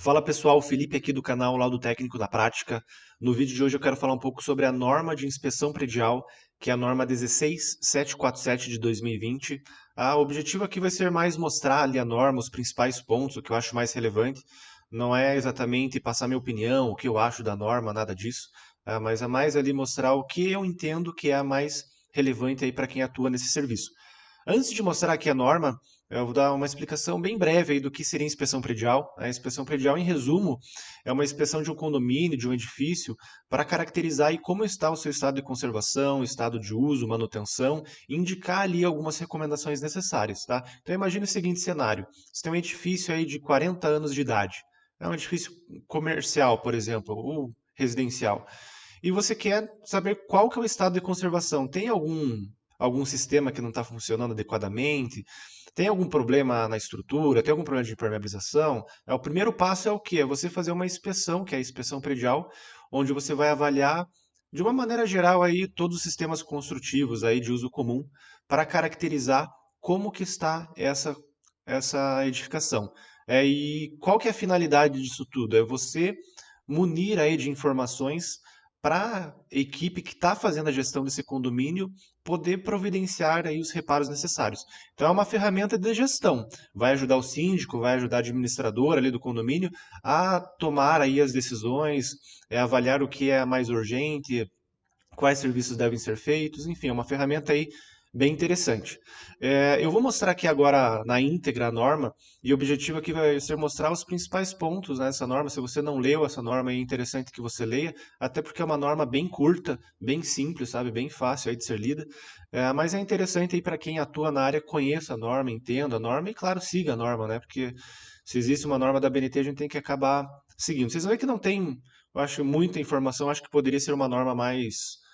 Fala pessoal, Felipe aqui do canal Laudo Técnico da Prática. No vídeo de hoje eu quero falar um pouco sobre a norma de inspeção predial, que é a norma 16747 de 2020. O objetivo aqui vai ser mais mostrar ali a norma, os principais pontos, o que eu acho mais relevante. Não é exatamente passar minha opinião, o que eu acho da norma, nada disso, mas é mais ali mostrar o que eu entendo que é a mais relevante aí para quem atua nesse serviço. Antes de mostrar aqui a norma, eu vou dar uma explicação bem breve aí do que seria inspeção predial. A inspeção predial, em resumo, é uma inspeção de um condomínio, de um edifício, para caracterizar aí como está o seu estado de conservação, estado de uso, manutenção, e indicar ali algumas recomendações necessárias, tá? Então imagine o seguinte cenário: você tem um edifício aí de 40 anos de idade, é um edifício comercial, por exemplo, ou residencial, e você quer saber qual que é o estado de conservação. Tem algum sistema que não está funcionando adequadamente? Tem algum problema na estrutura? Tem algum problema de impermeabilização? O primeiro passo é o quê? É você fazer uma inspeção, que é a inspeção predial, onde você vai avaliar de uma maneira geral aí todos os sistemas construtivos aí de uso comum para caracterizar como que está essa edificação. E qual que é a finalidade disso tudo? É você munir aí de informações para a equipe que está fazendo a gestão desse condomínio poder providenciar aí os reparos necessários. Então é uma ferramenta de gestão. Vai ajudar o síndico, vai ajudar a administradora ali do condomínio a tomar aí as decisões, avaliar o que é mais urgente, quais serviços devem ser feitos, enfim, é uma ferramenta aí bem interessante. Eu vou mostrar aqui agora na íntegra a norma, e o objetivo aqui vai ser mostrar os principais pontos nessa norma. Se você não leu essa norma, é interessante que você leia, até porque é uma norma bem curta, bem simples, sabe, bem fácil aí de ser lida, mas é interessante aí para quem atua na área, conheça a norma, entenda a norma e, claro, siga a norma, né, porque se existe uma norma da BNT, a gente tem que acabar seguindo. Vocês vão ver que não tem, eu acho, muita informação, acho que poderia ser uma norma mais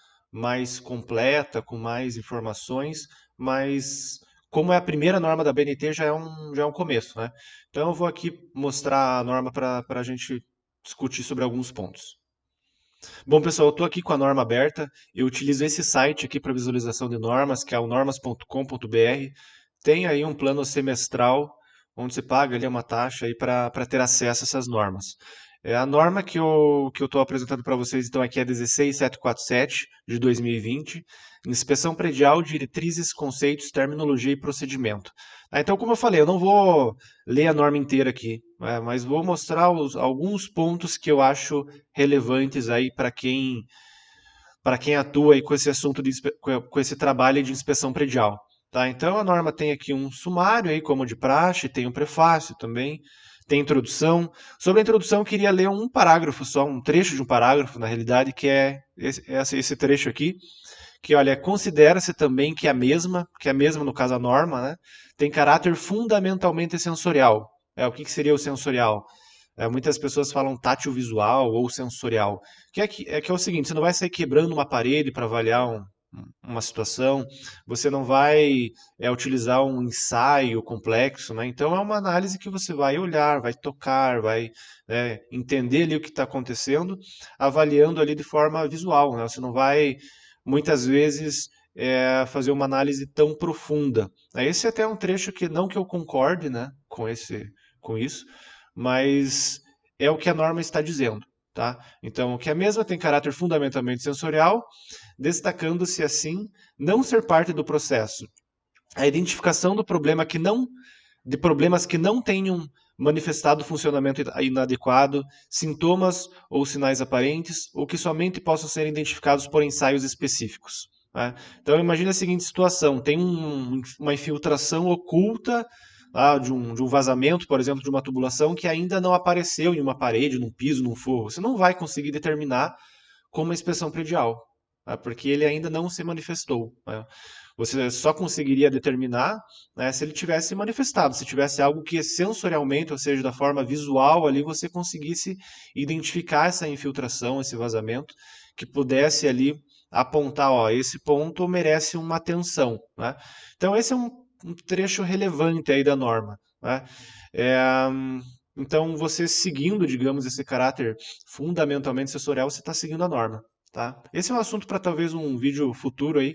completa, com mais informações, mas como é a primeira norma da BNT, já é um começo, né? Então eu vou aqui mostrar a norma para a gente discutir sobre alguns pontos. Bom, pessoal, eu estou aqui com a norma aberta. Eu utilizo esse site aqui para visualização de normas, que é o normas.com.br. Tem aí um plano semestral, onde você paga ali uma taxa aí para ter acesso a essas normas. A norma que eu estou apresentando para vocês então aqui é 16747 de 2020, inspeção predial, diretrizes, conceitos, terminologia e procedimento. Então, como eu falei, eu não vou ler a norma inteira aqui, mas vou mostrar alguns pontos que eu acho relevantes aí para quem atua aí com esse assunto com esse trabalho de inspeção predial. Tá? Então a norma tem aqui um sumário aí, como de praxe, tem um prefácio também, tem introdução. Sobre a introdução, eu queria ler um parágrafo só, um trecho de um parágrafo, na realidade, que é esse trecho aqui, que olha, considera-se também que é a mesma no caso a norma, né, tem caráter fundamentalmente sensorial. O que seria o sensorial? Muitas pessoas falam tátil visual ou sensorial, que é o seguinte: você não vai sair quebrando uma parede para avaliar uma situação, você não vai utilizar um ensaio complexo, né? Então é uma análise que você vai olhar, vai tocar, vai entender ali o que está acontecendo, avaliando ali de forma visual, né? Você não vai muitas vezes fazer uma análise tão profunda. Esse até é um trecho que não que eu concorde, né, com isso, mas é o que a norma está dizendo, tá? Então, que a mesma tem caráter fundamentalmente sensorial, destacando-se assim não ser parte do processo a identificação de problemas que não tenham manifestado funcionamento inadequado, sintomas ou sinais aparentes, ou que somente possam ser identificados por ensaios específicos. Né? Então, imagine a seguinte situação: tem uma infiltração oculta de um vazamento, por exemplo, de uma tubulação que ainda não apareceu em uma parede, num piso, num forro. Você não vai conseguir determinar com uma inspeção predial, tá? Porque ele ainda não se manifestou. Né? Você só conseguiria determinar, né, se ele tivesse manifestado, se tivesse algo que sensorialmente, ou seja, da forma visual ali, você conseguisse identificar essa infiltração, esse vazamento, que pudesse ali apontar, ó, esse ponto merece uma atenção. Né? Então esse é um trecho relevante aí da norma. Né? É, então você seguindo, digamos, esse caráter fundamentalmente sensorial, você está seguindo a norma. Tá? Esse é um assunto para talvez um vídeo futuro aí,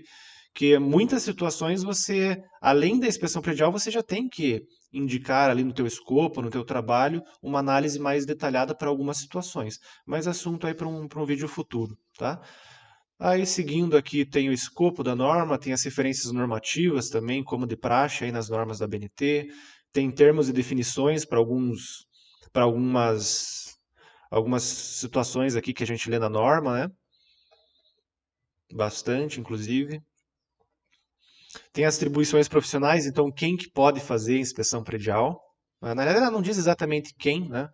que em muitas situações você, além da inspeção predial, você já tem que indicar ali no teu escopo, no teu trabalho, uma análise mais detalhada para algumas situações. Mas assunto aí para um vídeo futuro, tá? Aí, seguindo aqui, tem o escopo da norma, tem as referências normativas também, como de praxe aí nas normas da BNT, tem termos e definições para algumas situações aqui que a gente lê na norma, né? Bastante, inclusive. Tem as atribuições profissionais, então quem que pode fazer inspeção predial? Na verdade, ela não diz exatamente quem, né?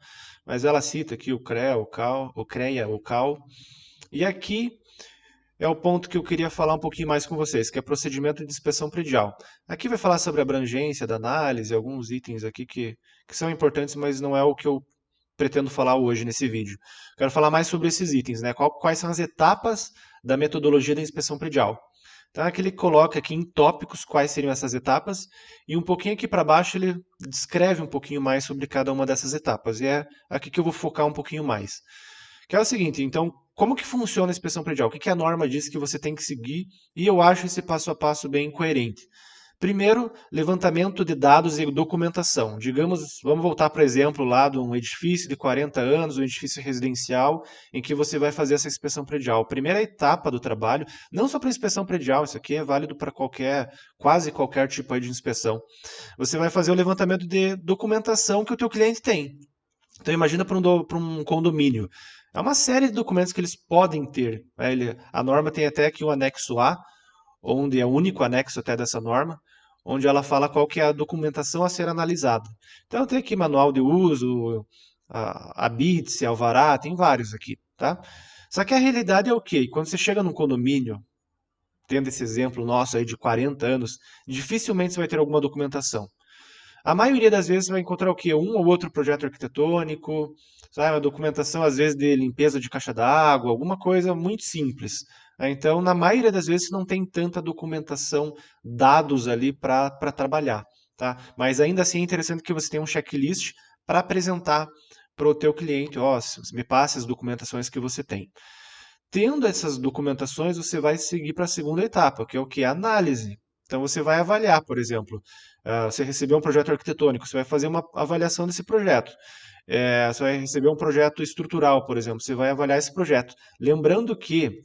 Mas ela cita aqui o CREA, o CAL, o CREA, o CAL. E aqui é o ponto que eu queria falar um pouquinho mais com vocês, que é procedimento de inspeção predial. Aqui vai falar sobre a abrangência da análise, alguns itens aqui que são importantes, mas não é o que eu pretendo falar hoje nesse vídeo. Quero falar mais sobre esses itens, né? Quais são as etapas da metodologia da inspeção predial. Então, aqui ele coloca aqui em tópicos quais seriam essas etapas, e um pouquinho aqui para baixo ele descreve um pouquinho mais sobre cada uma dessas etapas, e é aqui que eu vou focar um pouquinho mais. Que é o seguinte, então, como que funciona a inspeção predial? O que a norma diz que você tem que seguir? E eu acho esse passo a passo bem coerente. Primeiro, levantamento de dados e documentação. Digamos, vamos voltar para o exemplo lá de um edifício de 40 anos, um edifício residencial, em que você vai fazer essa inspeção predial. A primeira etapa do trabalho, não só para inspeção predial, isso aqui é válido para quase qualquer tipo aí de inspeção. Você vai fazer o levantamento de documentação que o teu cliente tem. Então imagina para um condomínio. É uma série de documentos que eles podem ter, né? A norma tem até aqui o anexo A, onde é o único anexo até dessa norma, onde ela fala qual que é a documentação a ser analisada. Então tem aqui manual de uso, a BITS, alvará, tem vários aqui, tá? Só que a realidade é o quê? Quando você chega num condomínio, tendo esse exemplo nosso aí de 40 anos, dificilmente você vai ter alguma documentação. A maioria das vezes você vai encontrar o quê? Um ou outro projeto arquitetônico, sabe? Uma documentação, às vezes, de limpeza de caixa d'água, alguma coisa muito simples. Então, na maioria das vezes, não tem tanta documentação, dados ali para trabalhar, tá? Mas ainda assim é interessante que você tenha um checklist para apresentar para o teu cliente, ó, me passe as documentações que você tem. Tendo essas documentações, você vai seguir para a segunda etapa, que é o que? A análise. Então, você vai avaliar, por exemplo, você recebeu um projeto arquitetônico, você vai fazer uma avaliação desse projeto. Você vai receber um projeto estrutural, por exemplo, você vai avaliar esse projeto. Lembrando que,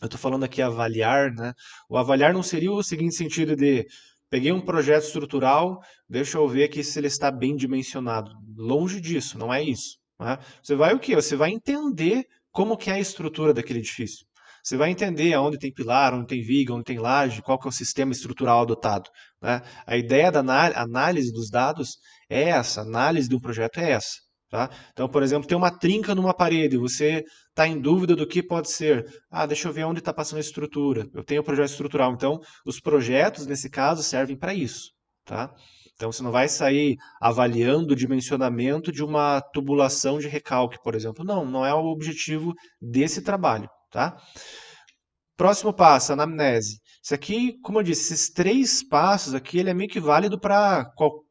eu estou falando aqui avaliar, né? O avaliar não seria o seguinte sentido de peguei um projeto estrutural, deixa eu ver aqui se ele está bem dimensionado. Longe disso, não é isso, né? Você vai o quê? Você vai entender como que é a estrutura daquele edifício. Você vai entender aonde tem pilar, onde tem viga, onde tem laje, qual que é o sistema estrutural adotado, né? A ideia da análise dos dados é essa, a análise de um projeto é essa, tá? Então, por exemplo, tem uma trinca numa parede, você está em dúvida do que pode ser. Ah, deixa eu ver onde está passando a estrutura. Eu tenho o projeto estrutural. Então, os projetos, nesse caso, servem para isso, tá? Então, você não vai sair avaliando o dimensionamento de uma tubulação de recalque, por exemplo. Não, não é o objetivo desse trabalho, tá? Próximo passo, anamnese. Isso aqui, como eu disse, esses três passos aqui, ele é meio que válido para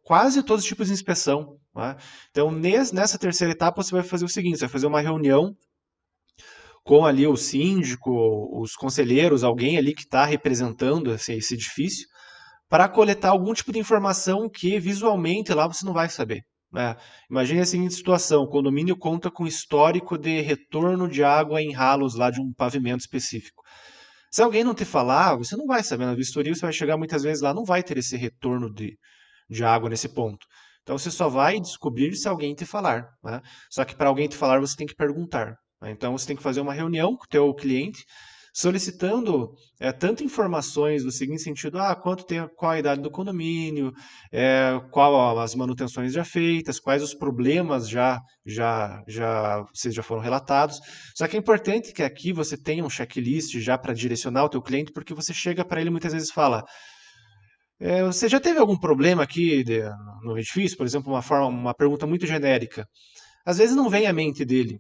quase todos os tipos de inspeção, tá? Então, nessa terceira etapa, você vai fazer o seguinte, você vai fazer uma reunião com ali o síndico, os conselheiros, alguém ali que está representando esse edifício, para coletar algum tipo de informação que visualmente lá você não vai saber, né? Imagine a seguinte situação: o condomínio conta com histórico de retorno de água em ralos lá de um pavimento específico. Se alguém não te falar, você não vai saber. Na vistoria, você vai chegar muitas vezes lá, não vai ter esse retorno de água nesse ponto. Então, você só vai descobrir se alguém te falar, né? Só que para alguém te falar, você tem que perguntar, né? Então, você tem que fazer uma reunião com o teu cliente, solicitando tanto informações no seguinte sentido: quanto tem, qual a idade do condomínio, qual as manutenções já feitas, quais os problemas vocês já foram relatados. Só que é importante que aqui você tenha um checklist já para direcionar o teu cliente, porque você chega para ele muitas vezes e fala: você já teve algum problema aqui no edifício? Por exemplo, uma pergunta muito genérica. Às vezes não vem à mente dele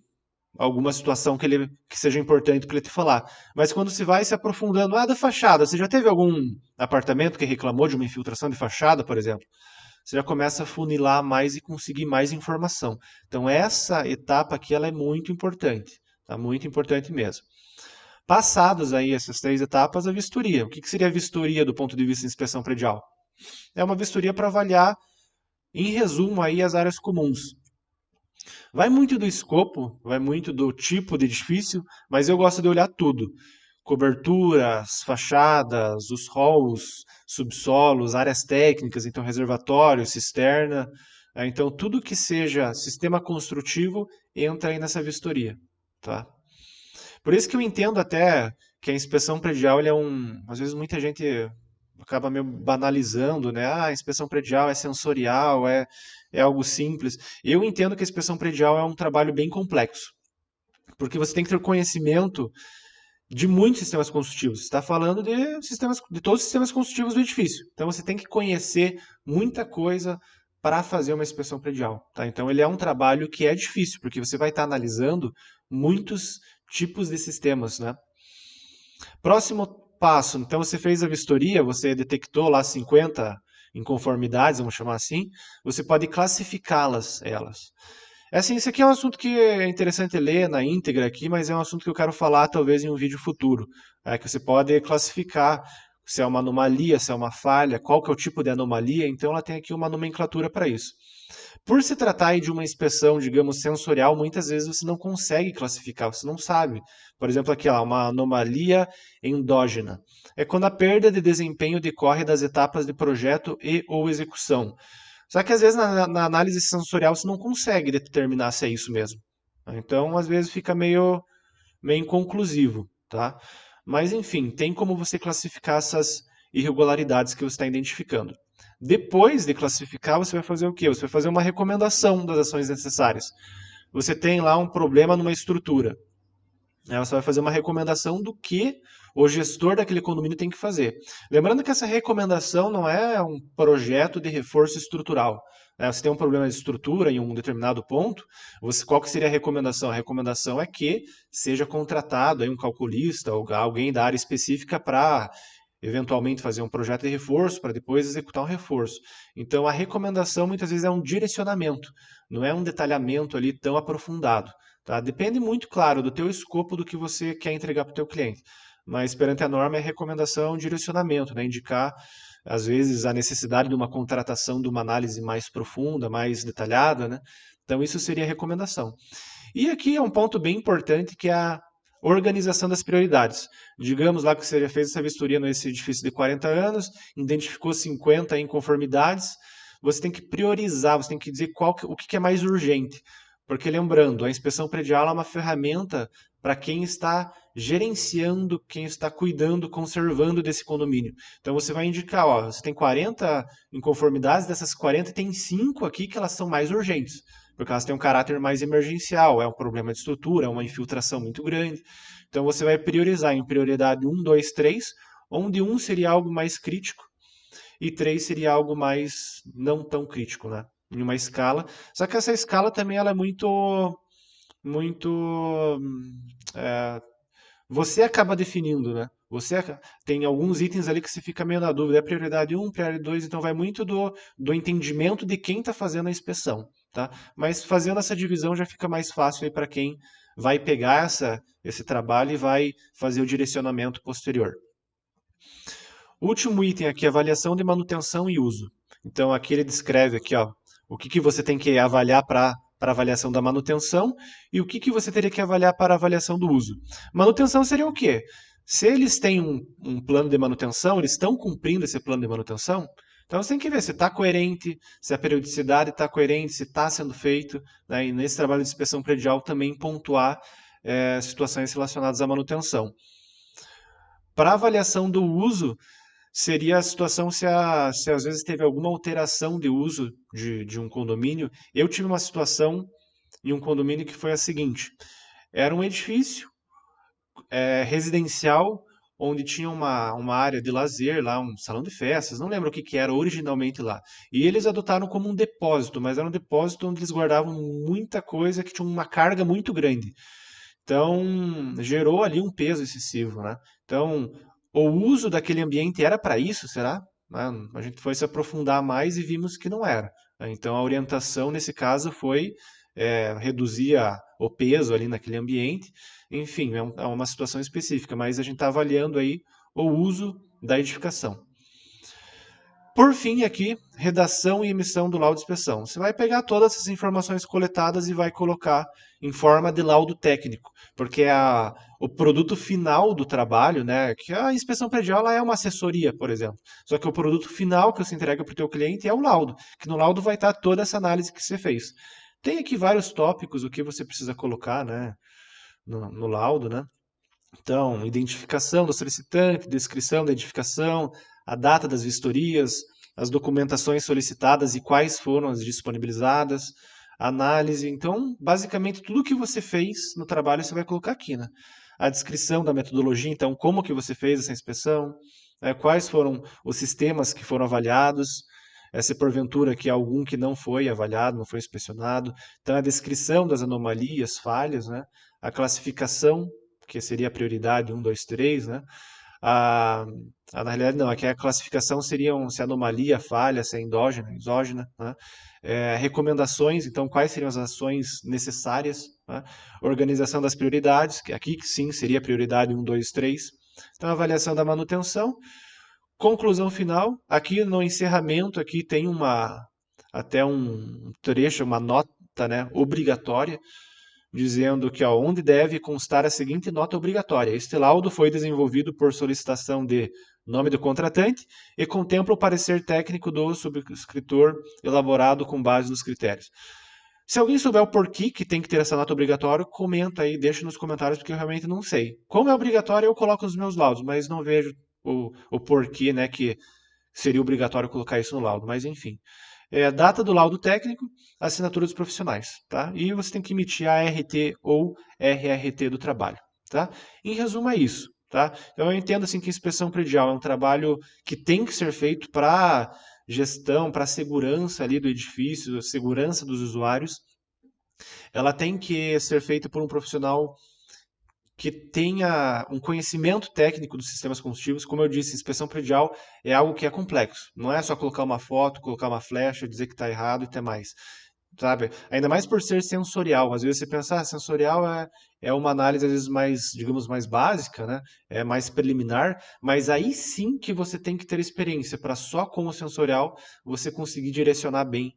alguma situação que seja importante para ele te falar. Mas quando se vai se aprofundando, da fachada, você já teve algum apartamento que reclamou de uma infiltração de fachada, por exemplo? Você já começa a funilar mais e conseguir mais informação. Então essa etapa aqui ela é muito importante, tá? Muito importante mesmo. Passadas aí essas três etapas, a vistoria. O que seria a vistoria do ponto de vista de inspeção predial? É uma vistoria para avaliar Em resumo, aí as áreas comuns. Vai muito do escopo, vai muito do tipo de edifício, mas eu gosto de olhar tudo. Coberturas, fachadas, os halls, subsolos, áreas técnicas, então reservatório, cisterna. Então, tudo que seja sistema construtivo entra aí nessa vistoria, tá? Por isso que eu entendo até que a inspeção predial, ele é às vezes muita gente acaba meio banalizando, né? Ah, a inspeção predial é sensorial, é algo simples. Eu entendo que a inspeção predial é um trabalho bem complexo, porque você tem que ter conhecimento de muitos sistemas construtivos. Você está falando de todos os sistemas construtivos do edifício. Então você tem que conhecer muita coisa para fazer uma inspeção predial, tá? Então ele é um trabalho que é difícil, porque você vai estar analisando muitos tipos de sistemas, né? Próximo passo, então você fez a vistoria, você detectou lá 50 inconformidades, vamos chamar assim, você pode classificá-las, elas. É assim, isso aqui é um assunto que é interessante ler na íntegra aqui, mas é um assunto que eu quero falar talvez em um vídeo futuro, que você pode classificar se é uma anomalia, se é uma falha, qual que é o tipo de anomalia, então ela tem aqui uma nomenclatura para isso. Por se tratar aí de uma inspeção, digamos, sensorial, muitas vezes você não consegue classificar, você não sabe. Por exemplo, aqui, ó, uma anomalia endógena. É quando a perda de desempenho decorre das etapas de projeto e ou execução. Só que às vezes na análise sensorial você não consegue determinar se é isso mesmo. Então, às vezes fica meio inconclusivo, tá? Mas enfim, tem como você classificar essas irregularidades que você está identificando. Depois de classificar, você vai fazer o quê? Você vai fazer uma recomendação das ações necessárias. Você tem lá um problema numa estrutura. Você vai fazer uma recomendação do que o gestor daquele condomínio tem que fazer. Lembrando que essa recomendação não é um projeto de reforço estrutural. Você tem um problema de estrutura em um determinado ponto, qual que seria a recomendação? A recomendação é que seja contratado aí um calculista ou alguém da área específica para eventualmente fazer um projeto de reforço para depois executar um reforço. Então a recomendação muitas vezes é um direcionamento, não é um detalhamento ali tão aprofundado. Tá? Depende muito, claro, do teu escopo do que você quer entregar para o teu cliente. Mas perante a norma é recomendação, direcionamento, né? Indicar, às vezes, a necessidade de uma contratação de uma análise mais profunda, mais detalhada, né? Então isso seria recomendação. E aqui é um ponto bem importante que é a organização das prioridades. Digamos lá que você já fez essa vistoria nesse edifício de 40 anos, identificou 50 inconformidades, você tem que priorizar, você tem que dizer o que é mais urgente. Porque lembrando, a inspeção predial é uma ferramenta para quem está gerenciando, quem está cuidando, conservando desse condomínio. Então você vai indicar, ó, você tem 40 inconformidades, dessas 40 tem 5 aqui que elas são mais urgentes porque elas têm um caráter mais emergencial, é um problema de estrutura, é uma infiltração muito grande. Então você vai priorizar em prioridade 1, 2, 3, onde 1 seria algo mais crítico e 3 seria algo mais não tão crítico, né? Em uma escala. Só que essa escala também ela é muito é, você acaba definindo, né? Tem alguns itens ali que você fica meio na dúvida. É prioridade 1, prioridade 2, então vai muito do entendimento de quem está fazendo a inspeção, tá? Mas fazendo essa divisão já fica mais fácil aí para quem vai pegar esse trabalho e vai fazer o direcionamento posterior. Último item aqui, avaliação de manutenção e uso. Então aqui ele descreve aqui, ó, o que você tem que avaliar para avaliação da manutenção e o que você teria que avaliar para avaliação do uso. Manutenção seria o quê? Se eles têm um plano de manutenção, eles estão cumprindo esse plano de manutenção? Então você tem que ver se está coerente, se a periodicidade está coerente, se está sendo feito, né? E nesse trabalho de inspeção predial também pontuar situações relacionadas à manutenção. Para avaliação do uso, seria a situação se às vezes teve alguma alteração de uso de um condomínio. Eu tive uma situação em um condomínio que foi a seguinte: era um edifício residencial onde tinha uma área de lazer lá, um salão de festas, não lembro o que era originalmente lá. E eles adotaram como um depósito, mas era um depósito onde eles guardavam muita coisa que tinha uma carga muito grande. Então, gerou ali um peso excessivo, né? Então, o uso daquele ambiente era para isso, será? Né? A gente foi se aprofundar mais e vimos que não era. Né? Então, a orientação nesse caso foi reduzir o peso ali naquele ambiente. Enfim, é uma situação específica, mas a gente está avaliando aí o uso da edificação. Por fim, aqui, redação e emissão do laudo de inspeção. Você vai pegar todas essas informações coletadas e vai colocar em forma de laudo técnico, porque o produto final do trabalho, né, que a inspeção predial ela é uma assessoria, por exemplo. Só que o produto final que você entrega para o teu cliente é o laudo, que no laudo vai estar toda essa análise que você fez. Tem aqui vários tópicos, o que você precisa colocar, né, no laudo, né? Então, identificação do solicitante, descrição da edificação, a data das vistorias, as documentações solicitadas e quais foram as disponibilizadas, análise. Então, basicamente, tudo que você fez no trabalho você vai colocar aqui, né? A descrição da metodologia, então, como que você fez essa inspeção, quais foram os sistemas que foram avaliados, se porventura que algum que não foi avaliado, não foi inspecionado. Então, a descrição das anomalias, falhas, né? A classificação que seria a prioridade 1, 2, 3, né? A, na realidade, não, aqui a classificação seriam se a anomalia, falha, se é endógena, exógena, né? Recomendações, então, quais seriam as ações necessárias, né? Organização das prioridades, que aqui sim seria a prioridade 1, 2, 3. Então, avaliação da manutenção. Conclusão final, aqui no encerramento, aqui tem até um trecho, uma nota, né, obrigatória, dizendo que onde deve constar a seguinte nota obrigatória. Este laudo foi desenvolvido por solicitação de nome do contratante e contempla o parecer técnico do subscritor elaborado com base nos critérios. Se alguém souber o porquê que tem que ter essa nota obrigatória, comenta aí, deixa nos comentários, porque eu realmente não sei. Como é obrigatório, eu coloco nos meus laudos, mas não vejo o porquê, né, que seria obrigatório colocar isso no laudo, mas enfim. A data do laudo técnico, assinatura dos profissionais, tá? E você tem que emitir a ART ou RRT do trabalho, tá? Em resumo é isso, tá? Então eu entendo assim que a inspeção predial é um trabalho que tem que ser feito para gestão, para segurança ali do edifício, segurança dos usuários. Ela tem que ser feita por um profissional que tenha um conhecimento técnico dos sistemas combustíveis. Como eu disse, inspeção predial é algo que é complexo. Não é só colocar uma foto, colocar uma flecha, dizer que está errado e até mais. Sabe? Ainda mais por ser sensorial. Às vezes você pensa, sensorial é uma análise, às vezes, mais, digamos, mais básica, né? É mais preliminar, mas aí sim que você tem que ter experiência para só com o sensorial você conseguir direcionar bem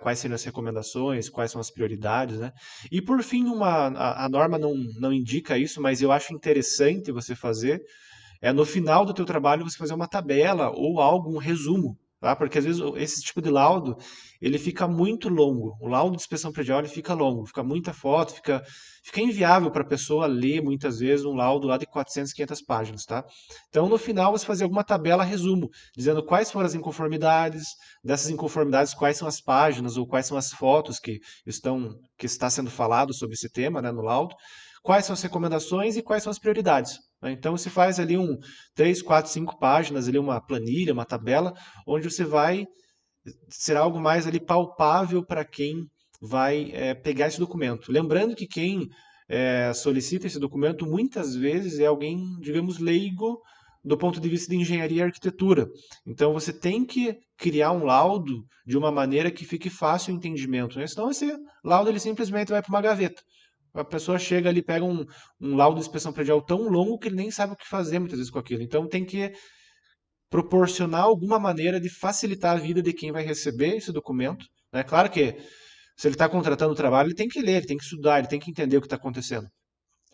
quais seriam as recomendações, quais são as prioridades, né? E por fim, a norma não indica isso, mas eu acho interessante você fazer, no final do teu trabalho você fazer uma tabela ou algo, um resumo, tá? Porque às vezes esse tipo de laudo, ele fica muito longo. O laudo de inspeção predial ele fica longo, fica muita foto, fica inviável para a pessoa ler muitas vezes um laudo lá de 400, 500 páginas, tá? Então no final você fazer alguma tabela resumo, dizendo quais foram as inconformidades, dessas inconformidades quais são as páginas ou quais são as fotos que está sendo falado sobre esse tema, né, no laudo, quais são as recomendações e quais são as prioridades. Então você faz ali 3, 4, 5 páginas, ali uma planilha, uma tabela, onde você vai ser algo mais ali palpável para quem vai pegar esse documento. Lembrando que quem solicita esse documento muitas vezes é alguém, digamos, leigo do ponto de vista de engenharia e arquitetura. Então você tem que criar um laudo de uma maneira que fique fácil o entendimento, né? Senão esse laudo ele simplesmente vai para uma gaveta. A pessoa chega ali, pega um laudo de inspeção predial tão longo que ele nem sabe o que fazer muitas vezes com aquilo. Então tem que proporcionar alguma maneira de facilitar a vida de quem vai receber esse documento. É claro que se ele está contratando o trabalho, ele tem que ler, ele tem que estudar, ele tem que entender o que está acontecendo.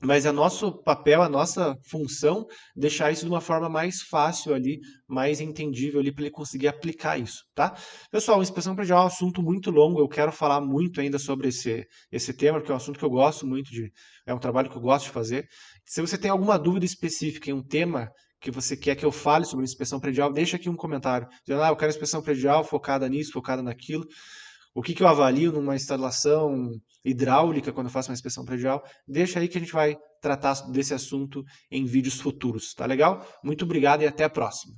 Mas é nosso papel, a nossa função, deixar isso de uma forma mais fácil ali, mais entendível ali, para ele conseguir aplicar isso, tá? Pessoal, inspeção predial é um assunto muito longo, eu quero falar muito ainda sobre esse tema, porque é um assunto que eu gosto muito é um trabalho que eu gosto de fazer. Se você tem alguma dúvida específica em um tema que você quer que eu fale sobre inspeção predial, deixa aqui um comentário, dizendo, eu quero inspeção predial focada nisso, focada naquilo. O que eu avalio numa instalação hidráulica quando eu faço uma inspeção predial, deixa aí que a gente vai tratar desse assunto em vídeos futuros, tá legal? Muito obrigado e até a próxima.